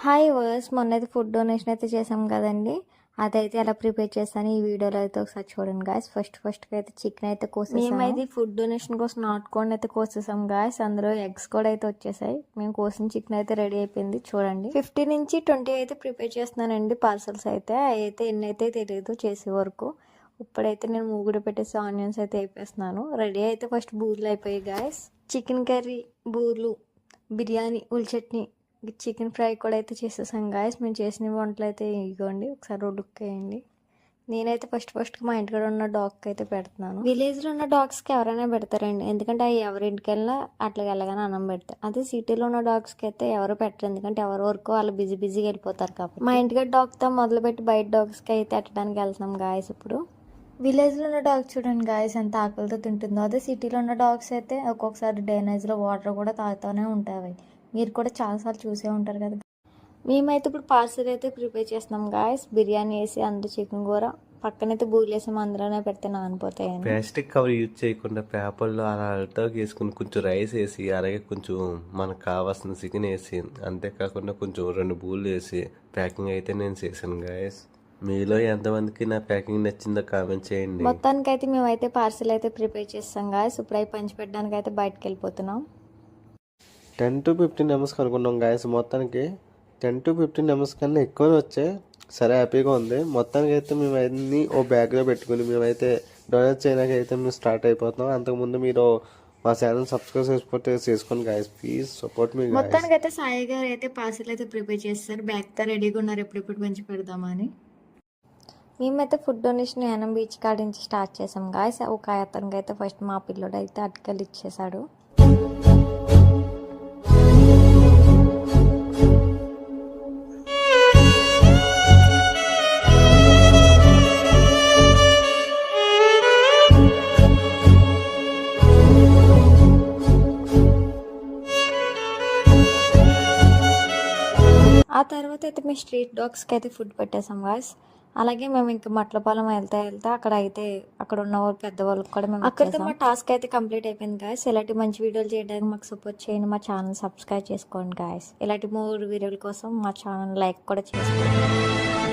Hi verse మొన్నైతే food donation అయితే చేసాం కదండి. అదైతే ఎలా ప్రిపేర్ చేస్తాను ఈ వీడియోలో అయితే ఒకసారి చూడండి గాయస్. ఫస్ట్ అయితే చికెన్ అయితే కోసేసాం. మేమైతే ఫుడ్ డొనేషన్ కోసం నాటుకోండి అయితే కోసేసాం గాయస్. అందులో ఎగ్స్ కూడా అయితే వచ్చేసాయి. మేము కోసిన చికెన్ అయితే రెడీ అయిపోయింది చూడండి. 50 నుంచి 20 అయితే ప్రిపేర్ చేస్తున్నానండి పార్సల్స్ అయితే. అయితే ఎన్ని అయితే తెలియదు చేసే వరకు. ఇప్పుడైతే నేను మూగుడు పెట్టేసి ఆనియన్స్ అయితే వేపేస్తున్నాను. రెడీ అయితే ఫస్ట్ బూర్లు అయిపోయాయి గాయస్. చికెన్ కర్రీ, బూర్లు, బిర్యానీ, ఉల్లి చట్నీ, చికెన్ ఫ్రై కూడా అయితే చేసేసాం గాయస్. మేము చేసిన వంటలు అయితే ఇవ్వండి, ఒకసారి లుక్ వేయండి. నేనైతే ఫస్ట్ మా ఇంటికాడ ఉన్న డాగ్కి అయితే పెడుతున్నాను. విలేజ్లో ఉన్న డాగ్స్కి ఎవరైనా పెడతారండి, ఎందుకంటే అవి ఎవరింటికి వెళ్ళినా అట్లా వెళ్ళగానే అన్నం పెడతారు. అదే సిటీలో ఉన్న డాగ్స్కి అయితే ఎవరు పెట్టరు, ఎందుకంటే ఎవరి వరకు వాళ్ళు బిజీగా వెళ్ళిపోతారు కాబట్టి. మా ఇంటికాడ డాగ్తో మొదలుపెట్టి బయట డాగ్స్కి అయితే ఎట్టడానికి వెళ్తున్నాం గాయస్. ఇప్పుడు విలేజ్లో ఉన్న డాగ్స్ చూడండి గాయస్ ఎంత ఆకలితో తింటుందో. అదే సిటీలో ఉన్న డాగ్స్ అయితే ఒక్కొక్కసారి డ్రైనేజ్లో వాటర్ కూడా తాగుతూనే ఉంటాయి. మీరు కూడా చాలాసార్లు చూసే ఉంటారు కదా. మేమైతే ఇప్పుడు పార్సల్ అయితే ప్రిపేర్ చేస్తున్నాం గాయస్. బిర్యానీ వేసి అందులో చికెన్ కూర పక్కనైతే బూరెలు వేసి అందులోనే పెడితే నానిపోతాయని. ప్లాస్టిక్ కవర్ యూజ్ చేయకుండా పేపర్లో అలా అల్టాకి వేసుకుని కొంచెం రైస్ వేసి, అలాగే కొంచెం మనకు కావాల్సిన చికెన్ వేసి, అంతేకాకుండా కొంచెం 2 బూరెలు వేసి ప్యాకింగ్ అయితే నేను చేశాను గాయస్. మీలో ఎంతమందికి నా ప్యాకింగ్ నచ్చిందో కామెంట్ చేయండి. మొత్తానికి అయితే మేమైతే పార్సల్ అయితే ప్రిపేర్ చేస్తాం గాయస్. ఇప్పుడు అవి పంచి పెట్టడానికి అయితే బయటకు వెళ్ళిపోతున్నాం. 10 to 15 నెంబర్స్ కనుక్కున్నాం గాయస్. మొత్తానికి 10 to 15 నెంబర్స్ కన్నా ఎక్కువనే వచ్చాయి. సరే హ్యాపీగా ఉంది. మొత్తానికి అయితే మేము అన్ని ఓ బ్యాగ్లో పెట్టుకుని మేమైతే డొనేట్ చేయడానికి అయితే మేము స్టార్ట్ అయిపోతున్నాం. అంతకుముందు మీరు మా ఛానల్ సబ్స్క్రైబ్ చేసుకోండి గాయస్, ప్లీజ్ సపోర్ట్ మీ. మొత్తానికి అయితే సాయి గారు అయితే పార్సల్ అయితే ప్రిపేర్ చేస్తారు. బ్యాగ్తో రెడీగా ఉన్నారు ఎప్పుడు పంచి పెడదామని. మేమైతే ఫుడ్ డొనేషన్ యానం బీచ్ కాడ నుంచి స్టార్ట్ చేసాం గాయస్. ఒక అతనికి అయితే ఫస్ట్ మా పిల్లోడు అయితే అటుకలు ఇచ్చేసాడు. ఆ తర్వాత అయితే మేము స్ట్రీట్ డాగ్స్కి అయితే ఫుడ్ పెట్టేసాం గాయస్. అలాగే మేము ఇంకా మట్లపాలెం వెళ్తా అక్కడ ఉన్న వాళ్ళు పెద్దవాళ్ళకి కూడా మేము అక్కడితో మా టాస్క్ అయితే కంప్లీట్ అయిపోయింది గాయస్. ఇలాంటి మంచి వీడియోలు చేయడానికి మాకు సపోర్ట్ చేయండి. మా ఛానల్ సబ్స్క్రైబ్ చేసుకోండి గాయస్. ఇలాంటి 3 వీడియోల కోసం మా ఛానల్ లైక్ కూడా చేసుకోండి.